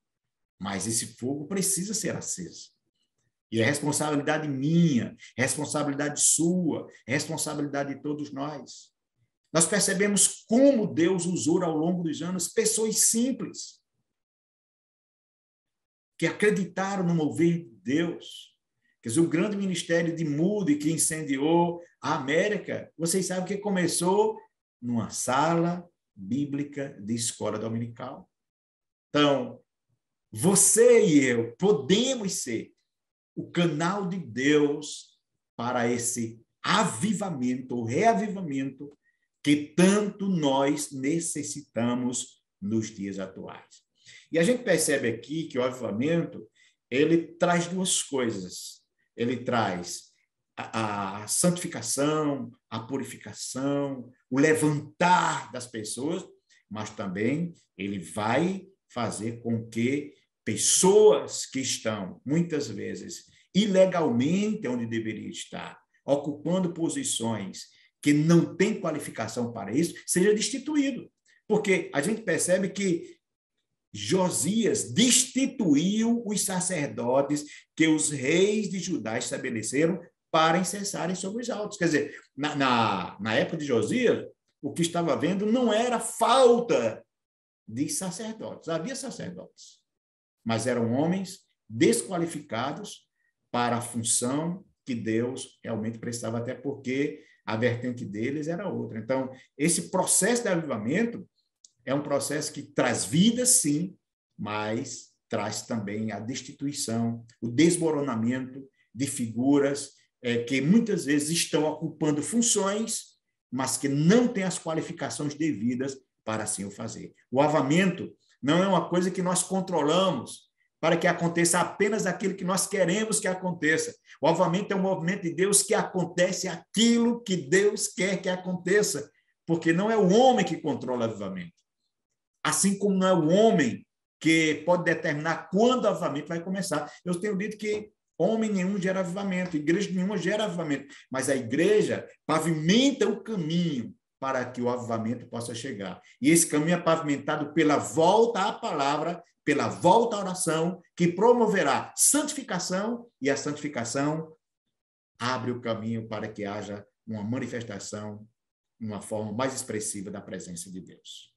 Mas esse fogo precisa ser aceso. E é responsabilidade minha, responsabilidade sua, responsabilidade de todos nós. Nós percebemos como Deus usou ao longo dos anos pessoas simples que acreditaram no mover de Deus. Quer dizer, o grande ministério de Moody que incendiou a América, vocês sabem que começou numa sala bíblica de escola dominical. Então, você e eu podemos ser o canal de Deus para esse avivamento, ou reavivamento, que tanto nós necessitamos nos dias atuais. E a gente percebe aqui que o avivamento, ele traz duas coisas. Ele traz a santificação, a purificação, o levantar das pessoas, mas também ele vai fazer com que pessoas que estão, muitas vezes, ilegalmente onde deveria estar, ocupando posições que não têm qualificação para isso, seja destituído. Porque a gente percebe que Josias destituiu os sacerdotes que os reis de Judá estabeleceram para incensarem sobre os altos. Quer dizer, na época de Josias, o que estava havendo não era falta de sacerdotes. Havia sacerdotes, mas eram homens desqualificados para a função que Deus realmente precisava, até porque a vertente deles era outra. Então, esse processo de avivamento é um processo que traz vida, sim, mas traz também a destituição, o desmoronamento de figuras que muitas vezes estão ocupando funções, mas que não têm as qualificações devidas para assim o fazer. O avivamento não é uma coisa que nós controlamos para que aconteça apenas aquilo que nós queremos que aconteça. O avivamento é um movimento de Deus que acontece aquilo que Deus quer que aconteça, porque não é o homem que controla o avivamento. Assim como não é o homem que pode determinar quando o avivamento vai começar. Eu tenho dito que homem nenhum gera avivamento, igreja nenhuma gera avivamento, mas a igreja pavimenta o caminho para que o avivamento possa chegar. E esse caminho é pavimentado pela volta à palavra, pela volta à oração, que promoverá santificação, e a santificação abre o caminho para que haja uma manifestação, uma forma mais expressiva da presença de Deus.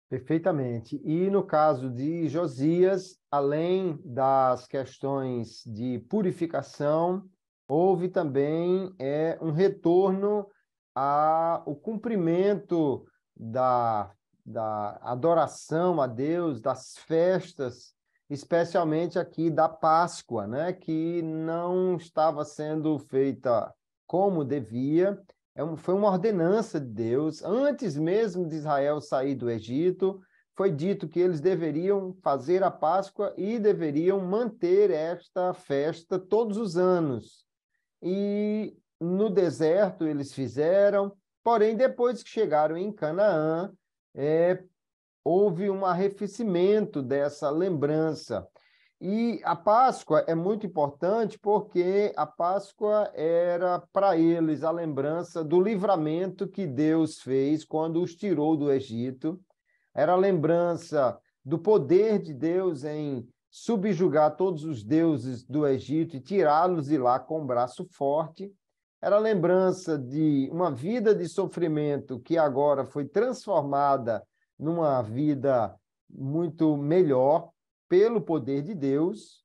Perfeitamente. E no caso de Josias, além das questões de purificação, houve também um retorno ao cumprimento da adoração a Deus, das festas, especialmente aqui da Páscoa, né, que não estava sendo feita como devia. Foi uma ordenança de Deus. Antes mesmo de Israel sair do Egito, foi dito que eles deveriam fazer a Páscoa e deveriam manter esta festa todos os anos. E no deserto eles fizeram, porém, depois que chegaram em Canaã, houve um arrefecimento dessa lembrança. E a Páscoa é muito importante porque a Páscoa era para eles a lembrança do livramento que Deus fez quando os tirou do Egito. Era a lembrança do poder de Deus em subjugar todos os deuses do Egito e tirá-los de lá com um braço forte. Era a lembrança de uma vida de sofrimento que agora foi transformada numa vida muito melhor. pelo poder de Deus.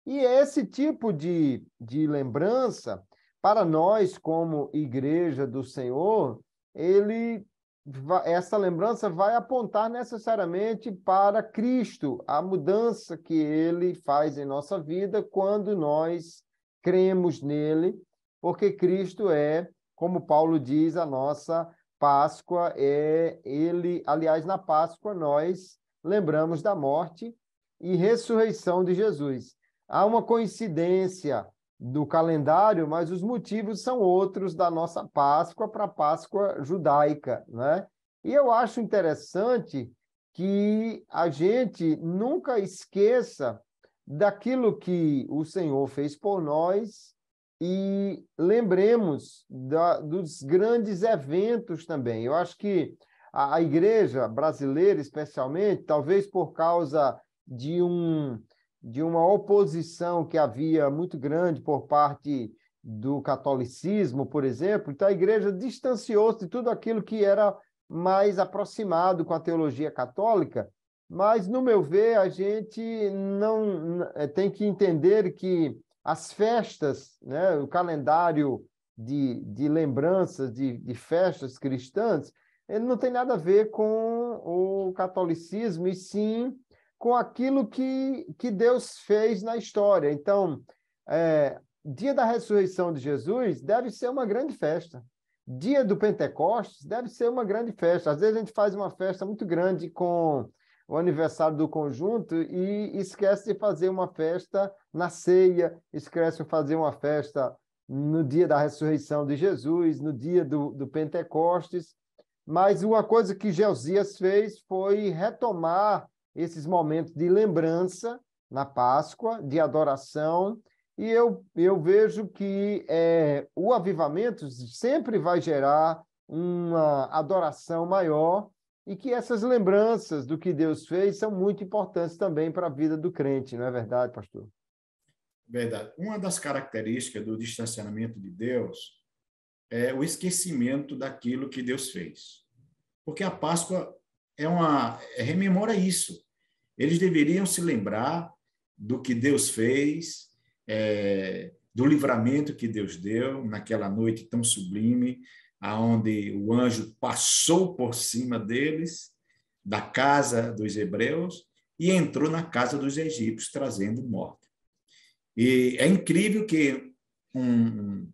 E esse tipo de lembrança, para nós, como igreja do Senhor, essa lembrança vai apontar necessariamente para Cristo, a mudança que ele faz em nossa vida quando nós cremos nele, porque Cristo é, como Paulo diz, a nossa Páscoa, aliás, na Páscoa nós lembramos da morte e ressurreição de Jesus. Há uma coincidência do calendário, mas os motivos são outros da nossa Páscoa para a Páscoa judaica, né? E eu acho interessante que a gente nunca esqueça daquilo que o Senhor fez por nós e lembremos dos grandes eventos também. Eu acho que a igreja brasileira, especialmente, talvez por causa de uma oposição que havia muito grande por parte do catolicismo, por exemplo, então a igreja distanciou-se de tudo aquilo que era mais aproximado com a teologia católica, mas, no meu ver, a gente não tem que entender que as festas, né, o calendário de lembranças, de festas cristãs, ele não tem nada a ver com o catolicismo, e sim com aquilo que Deus fez na história. Então, dia da ressurreição de Jesus deve ser uma grande festa. Dia do Pentecostes deve ser uma grande festa. Às vezes a gente faz uma festa muito grande com o aniversário do conjunto e esquece de fazer uma festa na ceia, esquece de fazer uma festa no dia da ressurreição de Jesus, no dia do Pentecostes. Mas uma coisa que Josias fez foi retomar esses momentos de lembrança na Páscoa, de adoração, e eu vejo que o avivamento sempre vai gerar uma adoração maior e que essas lembranças do que Deus fez são muito importantes também para a vida do crente, não é verdade, pastor? Verdade. Uma das características do distanciamento de Deus é o esquecimento daquilo que Deus fez. Porque a Páscoa rememora isso. Eles deveriam se lembrar do que Deus fez, do livramento que Deus deu naquela noite tão sublime, aonde o anjo passou por cima deles, da casa dos hebreus, e entrou na casa dos egípcios, trazendo morte. E é incrível que um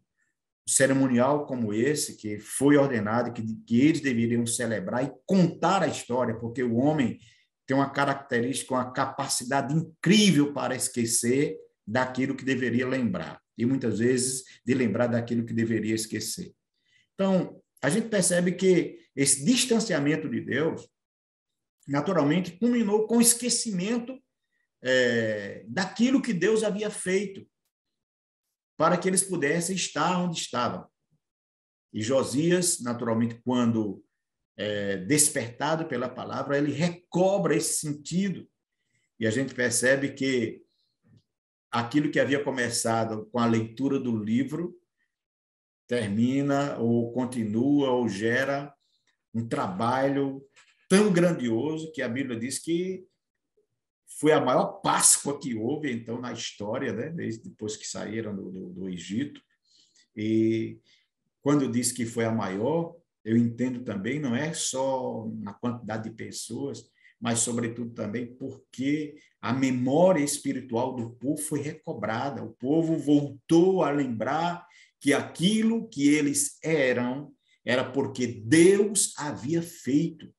cerimonial como esse, que foi ordenado, que eles deveriam celebrar e contar a história, porque o homem tem uma característica, uma capacidade incrível para esquecer daquilo que deveria lembrar, e muitas vezes de lembrar daquilo que deveria esquecer. Então, a gente percebe que esse distanciamento de Deus, naturalmente, culminou com o esquecimento daquilo que Deus havia feito, para que eles pudessem estar onde estavam. E Josias, naturalmente, quando despertado pela palavra, ele recobra esse sentido. E a gente percebe que aquilo que havia começado com a leitura do livro termina, ou continua, ou gera um trabalho tão grandioso que a Bíblia diz que foi a maior Páscoa que houve, então, na história, né? Desde depois que saíram do Egito. E quando diz que foi a maior, eu entendo também, não é só na quantidade de pessoas, mas, sobretudo, também porque a memória espiritual do povo foi recobrada. O povo voltou a lembrar que aquilo que eles eram era porque Deus havia feito.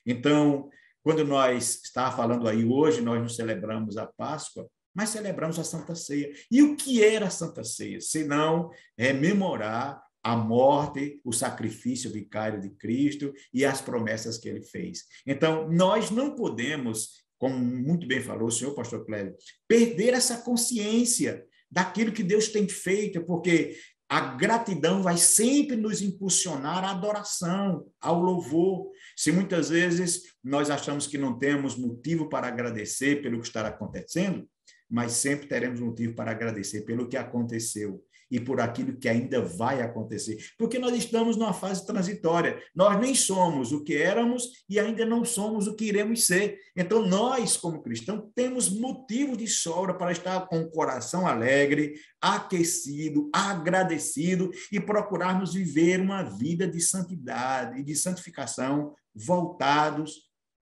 Então, quando nós estávamos falando aí hoje, nós não celebramos a Páscoa, mas celebramos a Santa Ceia. E o que era a Santa Ceia? Senão rememorar a morte, o sacrifício vicário de Cristo e as promessas que ele fez. Então, nós não podemos, como muito bem falou o senhor, pastor Cléber, perder essa consciência daquilo que Deus tem feito, porque a gratidão vai sempre nos impulsionar à adoração, ao louvor. Se muitas vezes nós achamos que não temos motivo para agradecer pelo que está acontecendo, mas sempre teremos motivo para agradecer pelo que aconteceu. e por aquilo que ainda vai acontecer. Porque nós estamos numa fase transitória. Nós nem somos o que éramos e ainda não somos o que iremos ser. Então, nós, como cristãos, temos motivo de sobra para estar com o coração alegre, aquecido, agradecido e procurarmos viver uma vida de santidade e de santificação voltados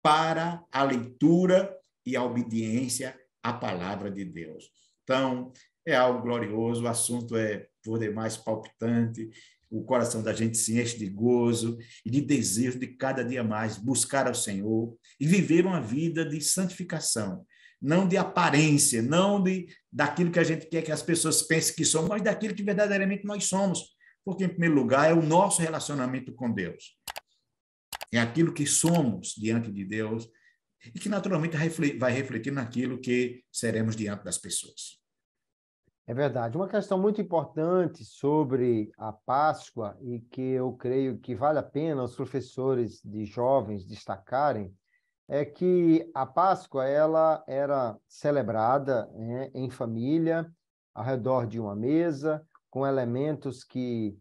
para a leitura e a obediência à palavra de Deus. Então, é algo glorioso, o assunto é por demais palpitante, o coração da gente se enche de gozo e de desejo de cada dia mais buscar ao Senhor e viver uma vida de santificação, não de aparência, não daquilo que a gente quer que as pessoas pensem que somos, mas daquilo que verdadeiramente nós somos, porque, em primeiro lugar, é o nosso relacionamento com Deus. É aquilo que somos diante de Deus e que, naturalmente, vai refletir naquilo que seremos diante das pessoas. É verdade. Uma questão muito importante sobre a Páscoa e que eu creio que vale a pena os professores de jovens destacarem é que a Páscoa ela era celebrada, né, em família, ao redor de uma mesa, com elementos que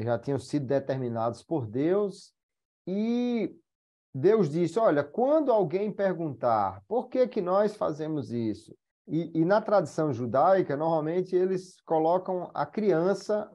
já tinham sido determinados por Deus. E Deus disse, olha, quando alguém perguntar por que que nós fazemos isso? E na tradição judaica, normalmente eles colocam a criança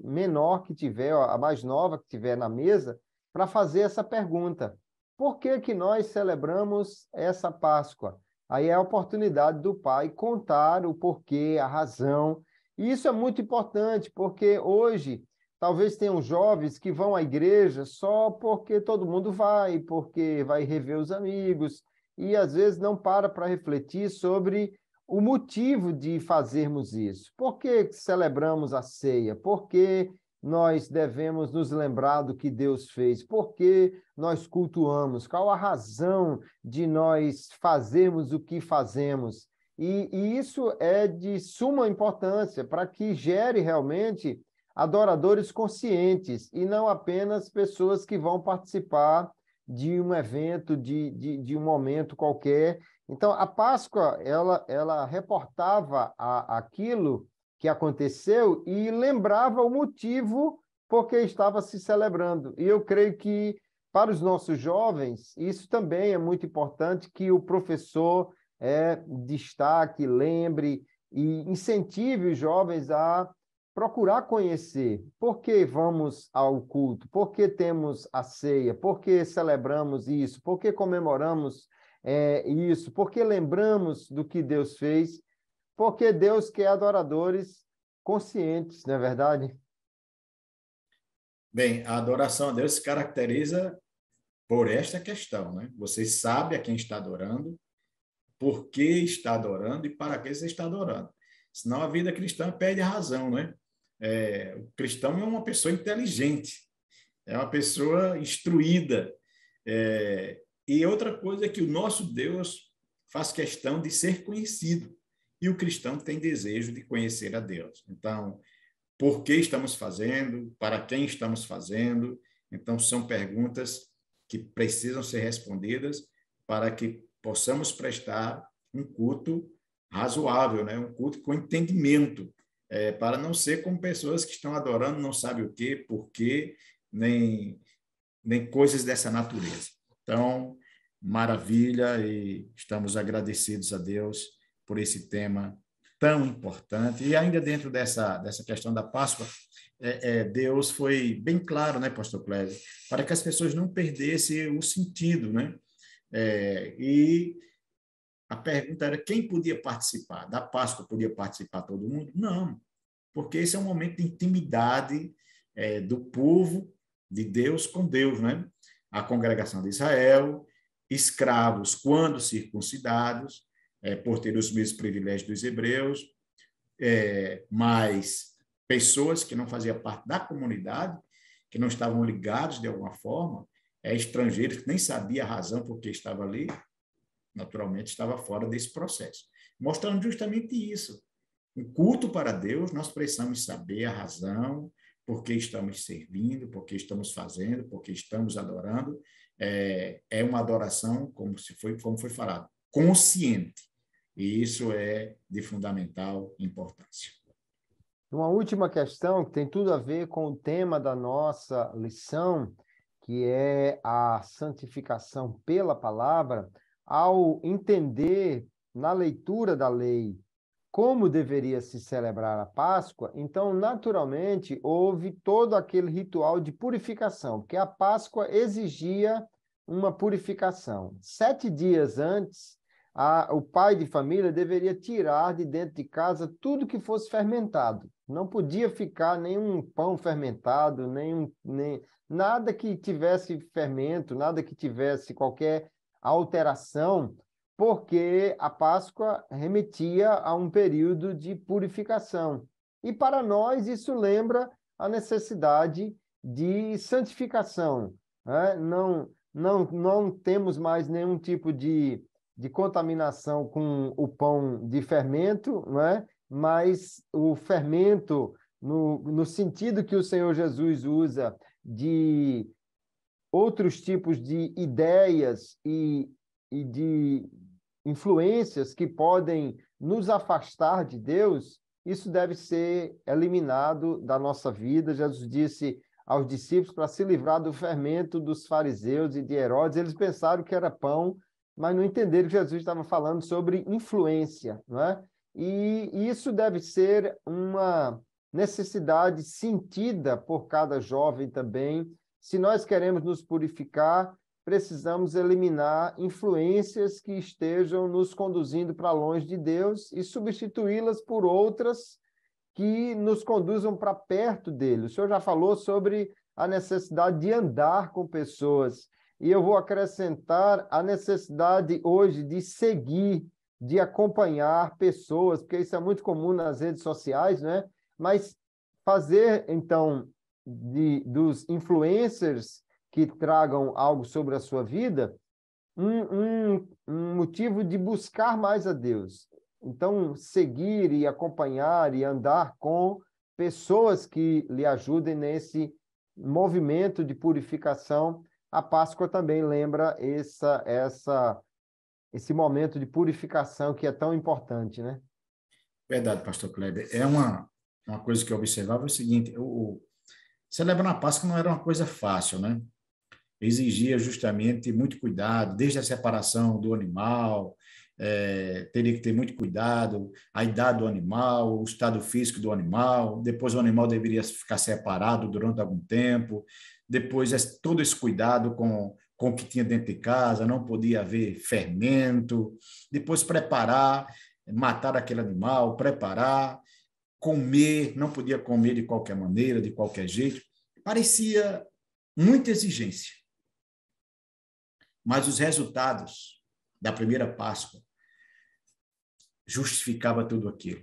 menor que tiver, a mais nova que tiver na mesa, para fazer essa pergunta. Por que que nós celebramos essa Páscoa? Aí é a oportunidade do pai contar o porquê, a razão. E isso é muito importante, porque hoje talvez tenham jovens que vão à igreja só porque todo mundo vai, porque vai rever os amigos, e às vezes não para refletir sobre o motivo de fazermos isso. Por que celebramos a ceia? Por que nós devemos nos lembrar do que Deus fez? Por que nós cultuamos? Qual a razão de nós fazermos o que fazemos? E isso é de suma importância para que gere realmente adoradores conscientes e não apenas pessoas que vão participar de um evento, de um momento qualquer. Então, a Páscoa, ela reportava aquilo que aconteceu e lembrava o motivo por que estava se celebrando. E eu creio que, para os nossos jovens, isso também é muito importante, que o professor destaque, lembre e incentive os jovens a procurar conhecer por que vamos ao culto, por que temos a ceia, por que celebramos isso, por que comemoramos isso, por que lembramos do que Deus fez, porque Deus quer adoradores conscientes, não é verdade? Bem, a adoração a Deus se caracteriza por esta questão, né? Você sabe a quem está adorando, por que está adorando e para que você está adorando. Senão a vida cristã perde a razão, né? O cristão é uma pessoa inteligente, é uma pessoa instruída. E outra coisa é que o nosso Deus faz questão de ser conhecido. E o cristão tem desejo de conhecer a Deus. Então, por que estamos fazendo? Para quem estamos fazendo? Então, são perguntas que precisam ser respondidas para que possamos prestar um culto razoável, né? Um culto com entendimento, para não ser como pessoas que estão adorando, não sabem o quê, por quê, nem coisas dessa natureza. Então, maravilha, e estamos agradecidos a Deus por esse tema tão importante. E ainda dentro dessa questão da Páscoa, Deus foi bem claro, né, pastor Cléber, para que as pessoas não perdessem o sentido, né? E a pergunta era quem podia participar. Da Páscoa podia participar todo mundo? Não, porque esse é um momento de intimidade do povo de Deus com Deus, né? A congregação de Israel, escravos quando circuncidados, por ter os mesmos privilégios dos hebreus, mas pessoas que não faziam parte da comunidade, que não estavam ligados de alguma forma, estrangeiros que nem sabiam a razão por que estava ali, naturalmente estava fora desse processo. Mostrando justamente isso. Um culto para Deus, nós precisamos saber a razão, por que estamos servindo, por que estamos fazendo, por que estamos adorando. É uma adoração, como foi falado, consciente. E isso é de fundamental importância. Uma última questão que tem tudo a ver com o tema da nossa lição, que é a santificação pela palavra, ao entender na leitura da lei como deveria se celebrar a Páscoa, então, naturalmente, houve todo aquele ritual de purificação, porque a Páscoa exigia uma purificação. 7 dias antes, o pai de família deveria tirar de dentro de casa tudo que fosse fermentado. Não podia ficar nenhum pão fermentado, nada que tivesse fermento, nada que tivesse qualquer alteração, porque a Páscoa remetia a um período de purificação. E para nós isso lembra a necessidade de santificação, né? Não temos mais nenhum tipo de contaminação com o pão de fermento, né? Mas o fermento, no sentido que o Senhor Jesus usa de outros tipos de ideias e de influências que podem nos afastar de Deus, isso deve ser eliminado da nossa vida. Jesus disse aos discípulos para se livrar do fermento dos fariseus e de Herodes. Eles pensaram que era pão, mas não entenderam que Jesus estava falando sobre influência, não é? E isso deve ser uma necessidade sentida por cada jovem também. Se nós queremos nos purificar, precisamos eliminar influências que estejam nos conduzindo para longe de Deus e substituí-las por outras que nos conduzam para perto dele. O senhor já falou sobre a necessidade de andar com pessoas, e eu vou acrescentar a necessidade hoje de seguir, de acompanhar pessoas, porque isso é muito comum nas redes sociais, né? Mas fazer, então, dos influencers que tragam algo sobre a sua vida, um motivo de buscar mais a Deus. Então, seguir e acompanhar e andar com pessoas que lhe ajudem nesse movimento de purificação. A Páscoa também lembra esse momento de purificação que é tão importante, né? Verdade, pastor Kleber. É uma coisa que eu observava é o seguinte, celebrar a Páscoa não era uma coisa fácil, né? Exigia justamente muito cuidado, desde a separação do animal, teria que ter muito cuidado, a idade do animal, o estado físico do animal, depois o animal deveria ficar separado durante algum tempo, depois todo esse cuidado com o que tinha dentro de casa, não podia haver fermento, depois preparar, matar aquele animal, preparar, comer, não podia comer de qualquer maneira, de qualquer jeito, parecia muita exigência. Mas os resultados da primeira Páscoa justificava tudo aquilo.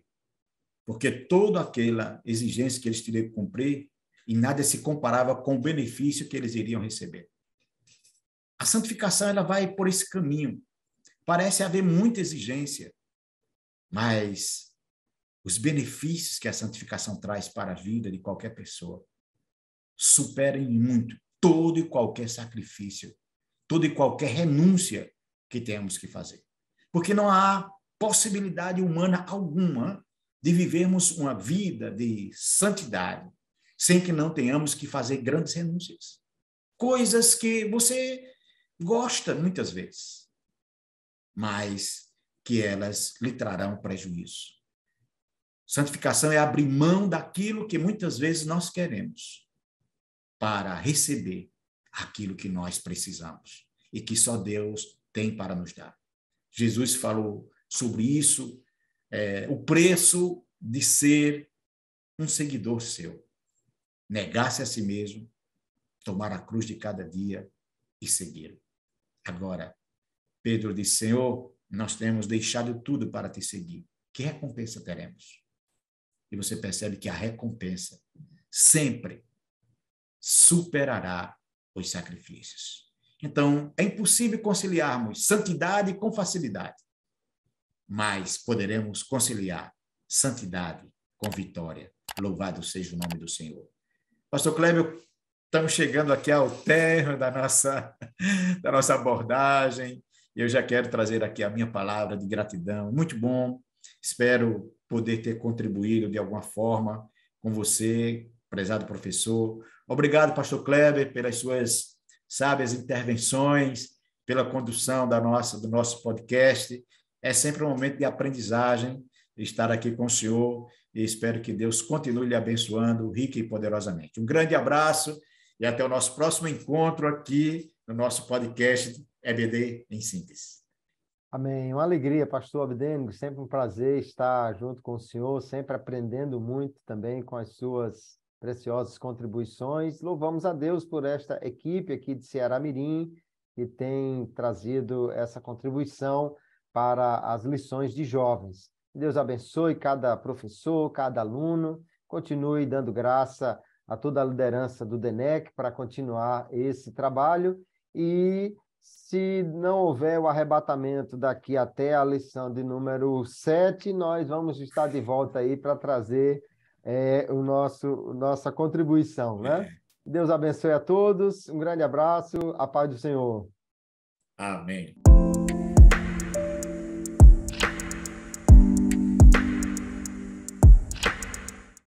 Porque toda aquela exigência que eles teriam que cumprir, e nada se comparava com o benefício que eles iriam receber. A santificação ela vai por esse caminho. Parece haver muita exigência, mas os benefícios que a santificação traz para a vida de qualquer pessoa superam muito todo e qualquer sacrifício, toda e qualquer renúncia que temos que fazer. Porque não há possibilidade humana alguma de vivermos uma vida de santidade sem que não tenhamos que fazer grandes renúncias. Coisas que você gosta muitas vezes, mas que elas lhe trarão prejuízo. Santificação é abrir mão daquilo que muitas vezes nós queremos para receber aquilo que nós precisamos e que só Deus tem para nos dar. Jesus falou sobre isso, o preço de ser um seguidor seu. Negar-se a si mesmo, tomar a cruz de cada dia e segui-lo. Agora, Pedro disse, Senhor, nós temos deixado tudo para te seguir. Que recompensa teremos? E você percebe que a recompensa sempre superará os sacrifícios. Então, é impossível conciliarmos santidade com facilidade, mas poderemos conciliar santidade com vitória. Louvado seja o nome do Senhor. Pastor Kleber, estamos chegando aqui ao término da nossa abordagem. Eu já quero trazer aqui a minha palavra de gratidão. Muito bom. Espero poder ter contribuído de alguma forma com você, prezado professor. Obrigado, pastor Kleber, pelas suas sábias intervenções, pela condução do nosso podcast. É sempre um momento de aprendizagem estar aqui com o senhor e espero que Deus continue lhe abençoando rica e poderosamente. Um grande abraço e até o nosso próximo encontro aqui no nosso podcast EBD em Síntese. Amém. Uma alegria, pastor Abdênico, sempre um prazer estar junto com o senhor, sempre aprendendo muito também com as suas preciosas contribuições. Louvamos a Deus por esta equipe aqui de Ceará Mirim, que tem trazido essa contribuição para as lições de jovens. Deus abençoe cada professor, cada aluno, continue dando graça a toda a liderança do DENEC para continuar esse trabalho e se não houver o arrebatamento daqui até a lição de número 7, nós vamos estar de volta aí para trazer nossa contribuição, né? Deus abençoe a todos, um grande abraço, a paz do Senhor. Amém.